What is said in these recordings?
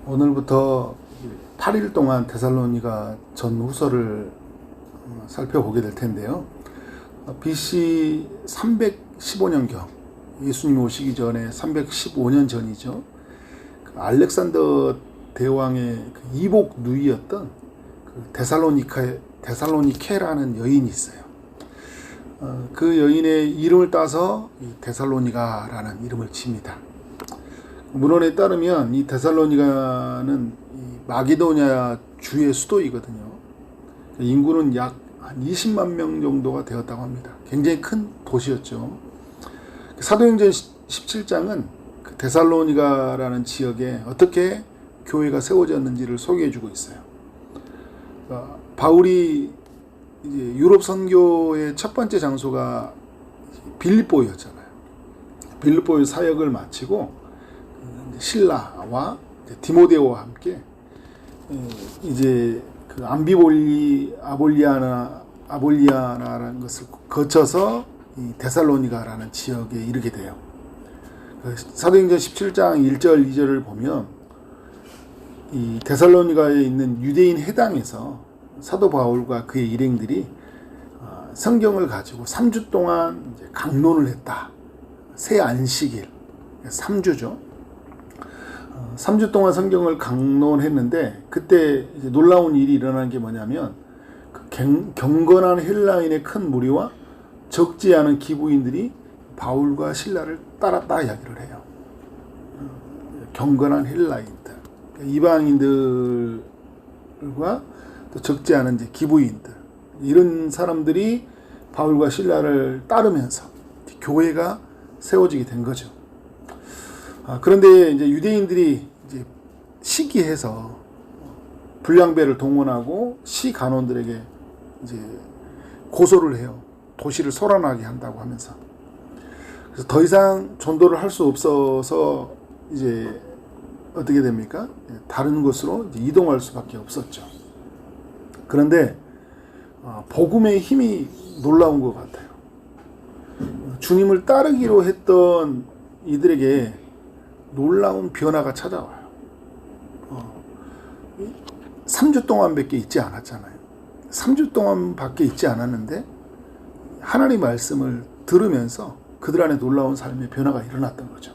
오늘부터 8일 동안 데살로니가 전후서를 살펴보게 될 텐데요. BC 315년경, 예수님 오시기 전에 315년 전이죠. 알렉산더 대왕의 이복 누이였던 데살로니케라는 여인이 있어요. 그 여인의 이름을 따서 데살로니가라는 이름을 칩니다. 문헌에 따르면 이 데살로니가는 마게도냐 주의 수도이거든요. 인구는 약 한 20만 명 정도가 되었다고 합니다. 굉장히 큰 도시였죠. 사도행전 17장은 그 데살로니가라는 지역에 어떻게 교회가 세워졌는지를 소개해주고 있어요. 바울이 이제 유럽 선교의 첫 번째 장소가 빌립보였잖아요. 빌립보의 사역을 마치고 실라와 디모데오와 함께 이제 그 아볼리아나라는 것을 거쳐서 이 데살로니가라는 지역에 이르게 돼요. 사도행전 17장 1절 2절을 보면 이 데살로니가에 있는 유대인 해당에서 사도 바울과 그의 일행들이 성경을 가지고 3주 동안 이제 강론을 했다. 새 안식일 3주죠. 3주 동안 성경을 강론했는데 그때 이제 놀라운 일이 일어난 게 뭐냐면 그 경건한 헬라인의 큰 무리와 적지 않은 기부인들이 바울과 실라를 따랐다 이야기를 해요. 경건한 헬라인들, 이방인들과 또 적지 않은 이제 기부인들, 이런 사람들이 바울과 실라를 따르면서 교회가 세워지게 된 거죠. 그런데 이제 유대인들이 이제 시기해서 불량배를 동원하고 시 간원들에게 이제 고소를 해요. 도시를 소란하게 한다고 하면서. 그래서 더 이상 전도를 할 수 없어서 이제 어떻게 됩니까? 다른 곳으로 이제 이동할 수밖에 없었죠. 그런데 복음의 힘이 놀라운 것 같아요. 주님을 따르기로 했던 이들에게 놀라운 변화가 찾아와요. 3주 동안밖에 있지 않았잖아요. 3주 동안밖에 있지 않았는데 하나님의 말씀을 들으면서 그들 안에 놀라운 삶의 변화가 일어났던 거죠.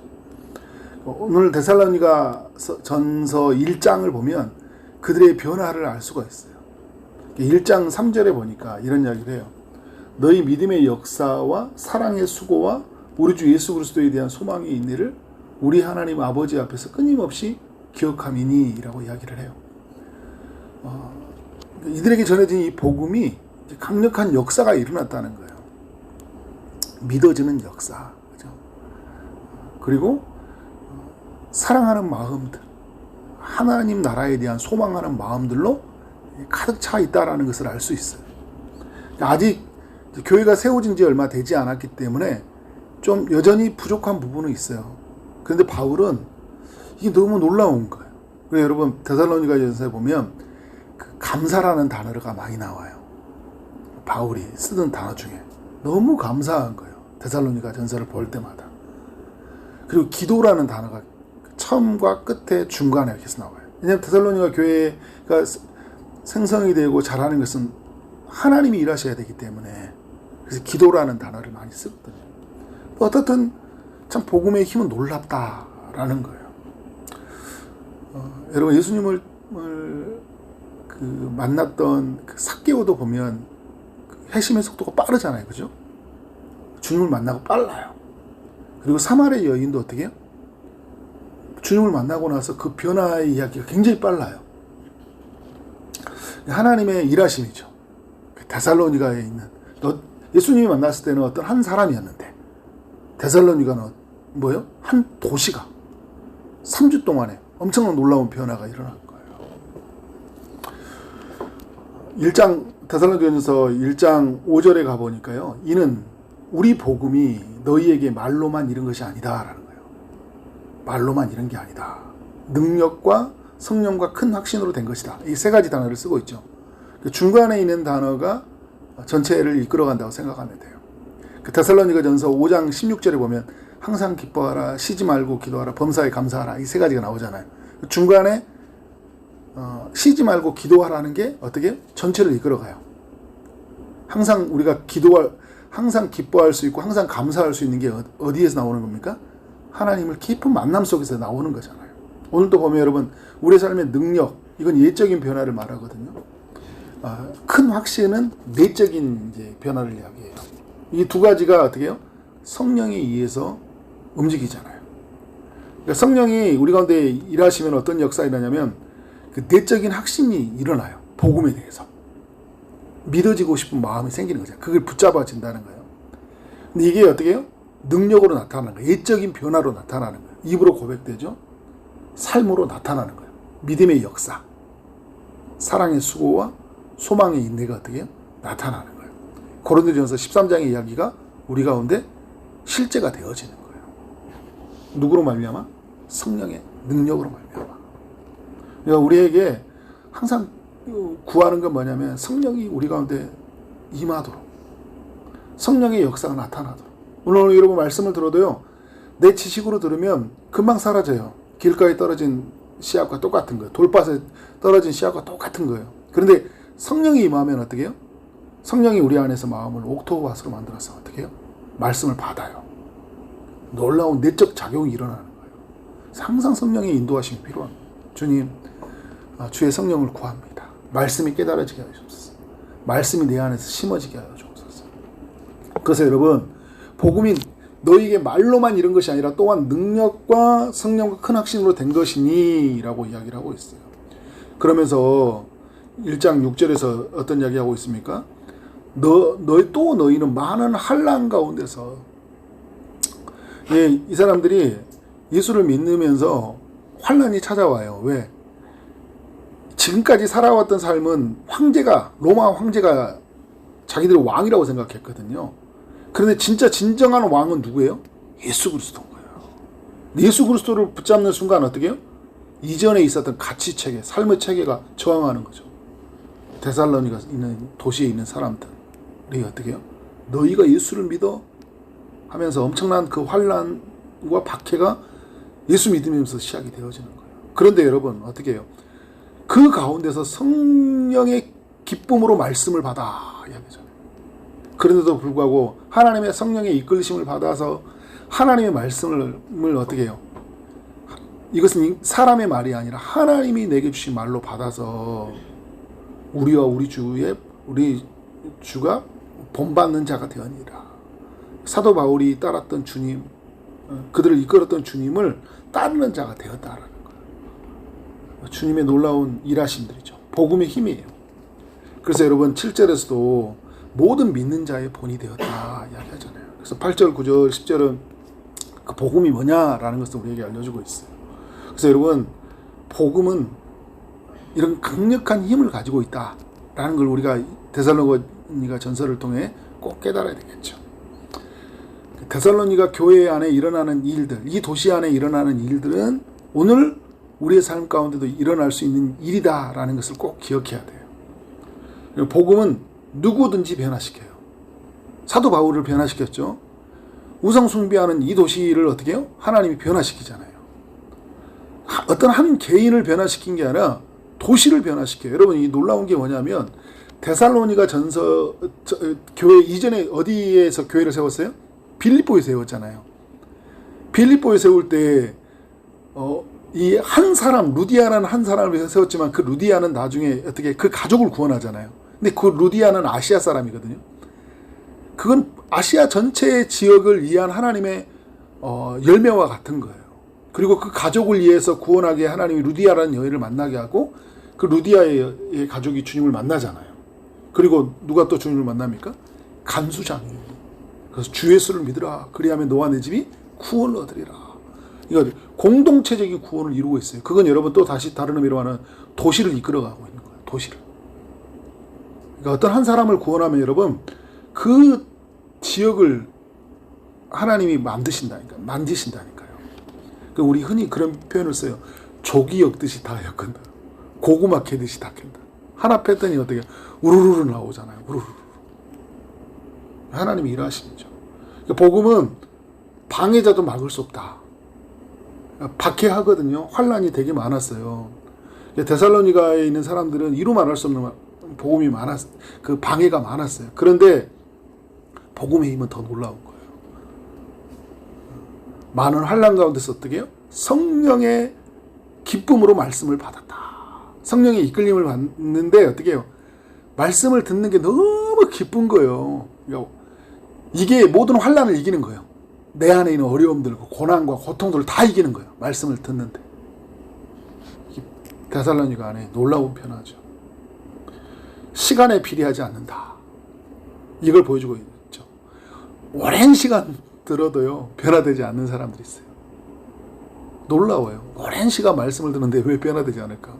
오늘 데살로니가 전서 1장을 보면 그들의 변화를 알 수가 있어요. 1장 3절에 보니까 이런 이야기를 해요. 너희 믿음의 역사와 사랑의 수고와 우리 주 예수 그리스도에 대한 소망이 있니를 우리 하나님 아버지 앞에서 끊임없이 기억함이니 라고 이야기를 해요. 이들에게 전해진 이 복음이 강력한 역사가 일어났다는 거예요. 믿어지는 역사. 그죠? 그리고 사랑하는 마음들, 하나님 나라에 대한 소망하는 마음들로 가득 차 있다라는 것을 알 수 있어요. 아직 교회가 세워진 지 얼마 되지 않았기 때문에 좀 여전히 부족한 부분은 있어요. 그런데 바울은 이게 너무 놀라운 거예요. 그래서 여러분 데살로니가전서에 보면 그 감사라는 단어가 많이 나와요. 바울이 쓰던 단어 중에 너무 감사한 거예요. 데살로니가전서를 볼 때마다. 그리고 기도라는 단어가 처음과 끝에 중간에 이렇게 나와요. 왜냐하면 데살로니가 교회가 생성이 되고 자라는 것은 하나님이 일하셔야 되기 때문에 그래서 기도라는 단어를 많이 쓰거든요. 어떻든 참 복음의 힘은 놀랍다라는 거예요. 여러분 예수님을 만났던 그 삭개오도 보면 회심의 속도가 빠르잖아요, 그죠? 주님을 만나고 빨라요. 그리고 사마리아 여인도 어떻게 해요? 주님을 만나고 나서 그 변화의 이야기가 굉장히 빨라요. 하나님의 일하심이죠. 데살로니가에 있는 예수님이 만났을 때는 어떤 한 사람이었는데 데살로니가는 뭐예요? 한 도시가 3주 동안에 엄청난 놀라운 변화가 일어난 거예요. 데살로니가전서 1장 5절에 가보니까요. 이는 우리 복음이 너희에게 말로만 이른 것이 아니다라는 거예요. 말로만 이른 게 아니다. 능력과 성령과 큰 확신으로 된 것이다. 이 세 가지 단어를 쓰고 있죠. 중간에 있는 단어가 전체를 이끌어간다고 생각하면 돼요. 데살로니가전서 5장 16절에 보면 항상 기뻐하라, 쉬지 말고 기도하라, 범사에 감사하라, 이 세 가지가 나오잖아요. 중간에 쉬지 말고 기도하라는 게 어떻게 전체를 이끌어가요. 항상 우리가 항상 기뻐할 수 있고 항상 감사할 수 있는 게 어디에서 나오는 겁니까? 하나님을 깊은 만남 속에서 나오는 거잖아요. 오늘도 보면 여러분 우리의 삶의 능력, 이건 예적인 변화를 말하거든요. 큰 확신은 내적인 이제 변화를 이야기해요. 이 두 가지가 어떻게 해요? 성령에 의해서 움직이잖아요. 그러니까 성령이 우리 가운데 일하시면 어떤 역사가 일어나냐면 그 내적인 확신이 일어나요. 복음에 대해서. 믿어지고 싶은 마음이 생기는 거죠. 그걸 붙잡아진다는 거예요. 근데 이게 어떻게 해요? 능력으로 나타나는 거예요. 예적인 변화로 나타나는 거예요. 입으로 고백되죠. 삶으로 나타나는 거예요. 믿음의 역사. 사랑의 수고와 소망의 인내가 어떻게 해요? 나타나는 거예요. 고린도전서 13장의 이야기가 우리 가운데 실제가 되어지는 거예요. 누구로 말미암아? 성령의 능력으로 말미암아. 그러니까 우리에게 항상 구하는 건 뭐냐면 성령이 우리 가운데 임하도록, 성령의 역사가 나타나도록. 오늘 여러분 말씀을 들어도요, 내 지식으로 들으면 금방 사라져요. 길가에 떨어진 씨앗과 똑같은 거예요. 돌밭에 떨어진 씨앗과 똑같은 거예요. 그런데 성령이 임하면 어떻게 해요? 성령이 우리 안에서 마음을 옥토밭으로 만들어서 어떻게 해요? 말씀을 받아요. 놀라운 내적 작용이 일어나는 거예요. 항상 성령의 인도하심이 필요합니다. 주님, 주의 성령을 구합니다. 말씀이 깨달아지게 하여 주옵소서. 말씀이 내 안에서 심어지게 하여 주옵소서. 그래서 여러분, 복음이 너희에게 말로만 이런 것이 아니라 또한 능력과 성령과 큰 확신으로 된 것이니 라고 이야기를 하고 있어요. 그러면서 1장 6절에서 어떤 이야기 하고 있습니까? 너희는 많은 환난 가운데서, 이 사람들이 예수를 믿으면서 환난이 찾아와요. 왜? 지금까지 살아왔던 삶은 로마 황제가 자기들이 왕이라고 생각했거든요. 그런데 진짜 진정한 왕은 누구예요? 예수 그리스도인 거예요. 예수 그리스도를 붙잡는 순간 어떻게 해요? 이전에 있었던 가치체계, 삶의 체계가 저항하는 거죠. 데살로니가 있는 도시에 있는 사람들이 어떻게 해요? 너희가 예수를 믿어? 하면서 엄청난 그 환난과 박해가 예수 믿으면서 시작이 되어지는 거예요. 그런데 여러분 어떻게 해요? 그 가운데서 성령의 기쁨으로 말씀을 받아 이야기잖아요. 그런데도 불구하고 하나님의 성령의 이끌리심을 받아서 하나님의 말씀을 어떻게 해요? 이것은 사람의 말이 아니라 하나님이 내게 주신 말로 받아서 우리와 우리 주가 본받는 자가 되었니라. 사도 바울이 따랐던 주님, 그들을 이끌었던 주님을 따르는 자가 되었다라는 거예요. 주님의 놀라운 일하심들이죠. 복음의 힘이에요. 그래서 여러분 7절에서도 모든 믿는 자의 본이 되었다 이야기하잖아요. 그래서 8절, 9절, 10절은 그 복음이 뭐냐라는 것을 우리에게 알려주고 있어요. 그래서 여러분 복음은 이런 강력한 힘을 가지고 있다라는 걸 우리가 데살로니가 전서를 통해 꼭 깨달아야 되겠죠. 데살로니가 교회 안에 일어나는 일들, 이 도시 안에 일어나는 일들은 오늘 우리의 삶 가운데도 일어날 수 있는 일이다라는 것을 꼭 기억해야 돼요. 복음은 누구든지 변화시켜요. 사도 바울을 변화시켰죠. 우상 숭배하는 이 도시를 어떻게 해요? 하나님이 변화시키잖아요. 어떤 한 개인을 변화시킨 게 아니라 도시를 변화시켜요. 여러분 이 놀라운 게 뭐냐면 데살로니가 전서 교회 이전에 어디에서 교회를 세웠어요? 빌립보에 세웠잖아요. 빌립보에 세울 때 이 한 사람 루디아라는 한 사람을 세웠지만 그 루디아는 나중에 어떻게 그 가족을 구원하잖아요. 근데 그 루디아는 아시아 사람이거든요. 그건 아시아 전체 지역을 위한 하나님의 열매와 같은 거예요. 그리고 그 가족을 위해서 구원하게 하나님이 루디아라는 여인을 만나게 하고 그 루디아의 가족이 주님을 만나잖아요. 그리고 누가 또 주님을 만납니까? 간수장이. 그래서 주 예수를 믿으라. 그리하면 너와 내 집이 구원을 얻으리라. 이거 공동체적인 구원을 이루고 있어요. 그건 여러분 또 다시 다른 의미로 하는 도시를 이끌어가고 있는 거예요. 도시를. 그러니까 어떤 한 사람을 구원하면 여러분 그 지역을 하나님이 만드신다니까요. 그러니까 우리 흔히 그런 표현을 써요. 조기 엮듯이 다 엮는다. 고구마 캐듯이 다 캔다. 하나 뺐더니 어떻게 우르르르 나오잖아요. 우르르르. 하나님이 일하시죠. 그러니까 복음은 방해자도 막을 수 없다. 박해하거든요. 환란이 되게 많았어요. 데살로니가에 있는 사람들은 이루 말할 수 없는 복음이 그 방해가 많았어요. 그런데 복음의 힘은 더 놀라운 거예요. 많은 환난 가운데서 어떻게 해요? 성령의 기쁨으로 말씀을 받았다. 성령의 이끌림을 받는데 어떻게 해요? 말씀을 듣는 게 너무 기쁜 거예요. 이게 모든 환난을 이기는 거예요. 내 안에 있는 어려움들, 고난과 고통들을 다 이기는 거예요. 말씀을 듣는데. 데살로니가 안에 놀라운 변화죠. 시간에 비례하지 않는다. 이걸 보여주고 있죠. 오랜 시간 들어도요, 변화되지 않는 사람들이 있어요. 놀라워요. 오랜 시간 말씀을 듣는데 왜 변화되지 않을까?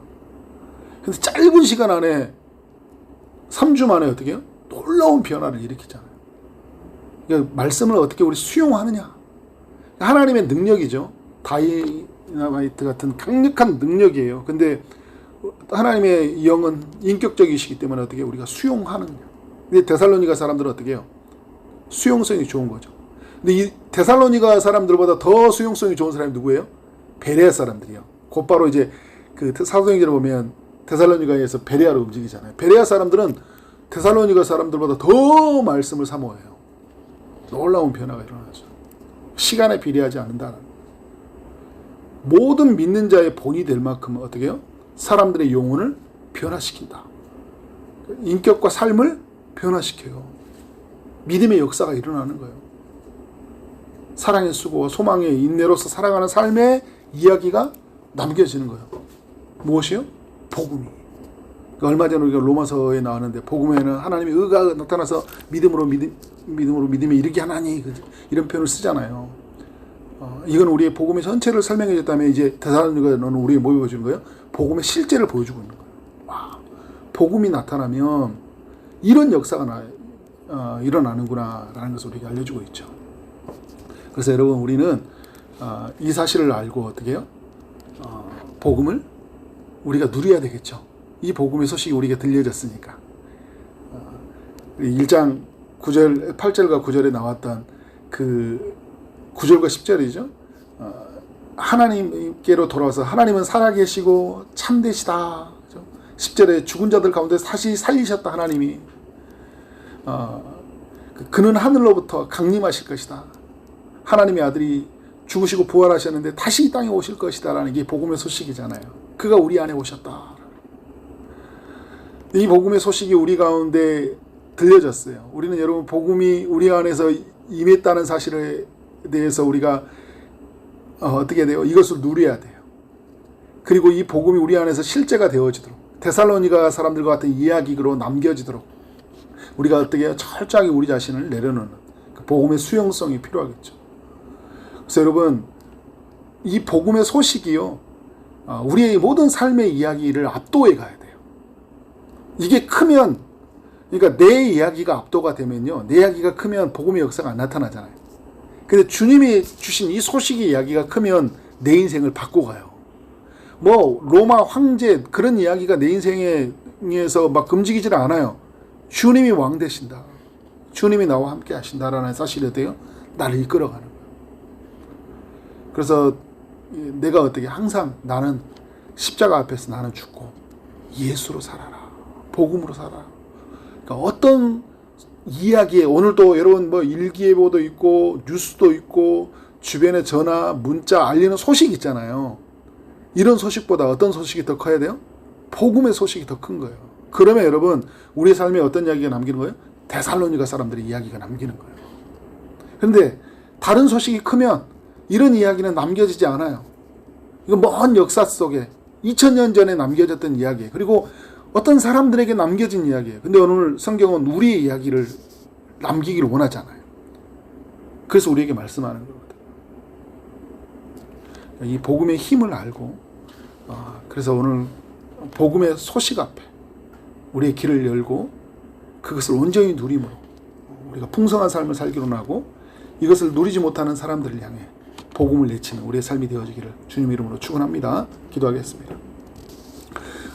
근데 짧은 시간 안에 3주 만에 어떻게 해요? 놀라운 변화를 일으키잖아요. 그러니까 말씀을 어떻게 우리 수용하느냐. 하나님의 능력이죠. 다이나마이트 같은 강력한 능력이에요. 근데 하나님의 영은 인격적이시기 때문에 어떻게 우리가 수용하느냐. 근데 데살로니가 사람들은 어떻게 해요? 수용성이 좋은 거죠. 근데 이 데살로니가 사람들보다 더 수용성이 좋은 사람이 누구예요? 베레아 사람들이요. 곧바로 이제 그 사도행전을 보면 데살로니가에서 베레아로 움직이잖아요. 베레아 사람들은 데살로니가 사람들보다 더 말씀을 사모해요. 놀라운 변화가 일어나죠. 시간에 비례하지 않는다는. 모든 믿는 자의 본이 될 만큼 어떻게 해요? 사람들의 영혼을 변화시킨다. 인격과 삶을 변화시켜요. 믿음의 역사가 일어나는 거예요. 사랑의 수고와 소망의 인내로서 살아가는 삶의 이야기가 남겨지는 거예요. 무엇이요? 복음이. 얼마 전에 우리가 로마서에 나왔는데 복음에는 하나님의 의가 나타나서 믿음으로 믿음에 이르게 하나니 이런 표현을 쓰잖아요. 이건 우리의 복음의 전체를 설명해 줬다면 이제 데살로니가는 우리에게 뭐 보여주는 거예요? 복음의 실제를 보여주고 있는 거예요. 와, 복음이 나타나면 이런 역사가 일어나는구나 라는 것을 우리에게 알려주고 있죠. 그래서 여러분 우리는 이 사실을 알고 어떻게 해요? 복음을 우리가 누려야 되겠죠. 이 복음의 소식이 우리에게 들려졌으니까. 1장 9절, 8절과 9절에 나왔던 그 9절과 10절이죠. 하나님께로 돌아와서 하나님은 살아계시고 참되시다. 10절에 죽은 자들 가운데 다시 살리셨다 하나님이. 그는 하늘로부터 강림하실 것이다. 하나님의 아들이 죽으시고 부활하셨는데 다시 이 땅에 오실 것이다 라는 게 복음의 소식이잖아요. 그가 우리 안에 오셨다. 이 복음의 소식이 우리 가운데 들려졌어요. 우리는 여러분 복음이 우리 안에서 임했다는 사실에 대해서 우리가 어떻게 돼요? 이것을 누려야 돼요. 그리고 이 복음이 우리 안에서 실제가 되어지도록 데살로니가 사람들과 같은 이야기로 남겨지도록 우리가 어떻게 해요? 철저하게 우리 자신을 내려놓는 그 복음의 수용성이 필요하겠죠. 그래서 여러분 이 복음의 소식이요 우리의 모든 삶의 이야기를 압도해 가야 돼요. 이게 크면 그러니까 내 이야기가 압도가 되면요 내 이야기가 크면 복음의 역사가 안 나타나잖아요. 근데 주님이 주신 이 소식의 이야기가 크면 내 인생을 바꿔가요. 뭐 로마 황제 그런 이야기가 내 인생에서 막 움직이질 않아요. 주님이 왕 되신다. 주님이 나와 함께 하신다라는 사실에 대해 나를 이끌어가는 거예요. 그래서 내가 어떻게 항상 나는 십자가 앞에서 나는 죽고 예수로 살아라. 복음으로 살아라. 그러니까 어떤 이야기에 오늘도 여러분 뭐 일기예보도 있고 뉴스도 있고 주변에 전화 문자 알리는 소식 있잖아요. 이런 소식보다 어떤 소식이 더 커야 돼요? 복음의 소식이 더 큰 거예요. 그러면 여러분 우리의 삶에 어떤 이야기가 남기는 거예요? 데살로니가 사람들의 이야기가 남기는 거예요. 그런데 다른 소식이 크면 이런 이야기는 남겨지지 않아요. 이건 먼 역사 속에 2000년 전에 남겨졌던 이야기예요. 그리고 어떤 사람들에게 남겨진 이야기예요. 근데 오늘 성경은 우리의 이야기를 남기기를 원하잖아요. 그래서 우리에게 말씀하는 거거든요. 이 복음의 힘을 알고 그래서 오늘 복음의 소식 앞에 우리의 길을 열고 그것을 온전히 누림으로 우리가 풍성한 삶을 살기로 하고 이것을 누리지 못하는 사람들을 향해 복음을 내치는 우리의 삶이 되어지기를 주님 이름으로 축원합니다. 기도하겠습니다.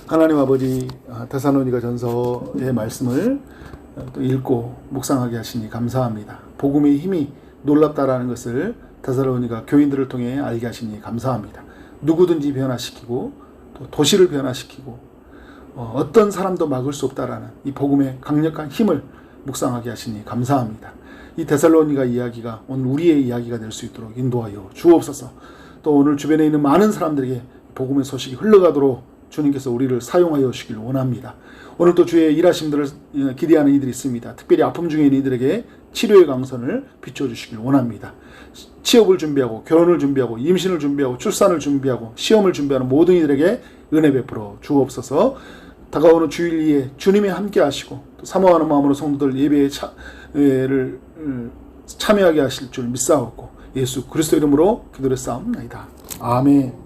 하나님 아버지 데살로니가 전서의 말씀을 또 읽고 묵상하게 하시니 감사합니다. 복음의 힘이 놀랍다라는 것을 데살로니가 교인들을 통해 알게 하시니 감사합니다. 누구든지 변화시키고 또 도시를 변화시키고 어떤 사람도 막을 수 없다라는 이 복음의 강력한 힘을 묵상하게 하시니 감사합니다. 이 데살로니가 이야기가 오늘 우리의 이야기가 될 수 있도록 인도하여 주옵소서. 또 오늘 주변에 있는 많은 사람들에게 복음의 소식이 흘러가도록 주님께서 우리를 사용하여 주시길 원합니다. 오늘 또 주의 일하심들을 기대하는 이들이 있습니다. 특별히 아픔 중에 있는 이들에게 치료의 강선을 비춰주시길 원합니다. 취업을 준비하고 결혼을 준비하고 임신을 준비하고 출산을 준비하고 시험을 준비하는 모든 이들에게 은혜 베풀어 주옵소서. 다가오는 주일리에 주님이 함께 하시고 또 사모하는 마음으로 성도들 예배를 참여하게 하실 줄 믿사옵고 예수 그리스도 이름으로 기도를 쌓옵나이다. 아멘.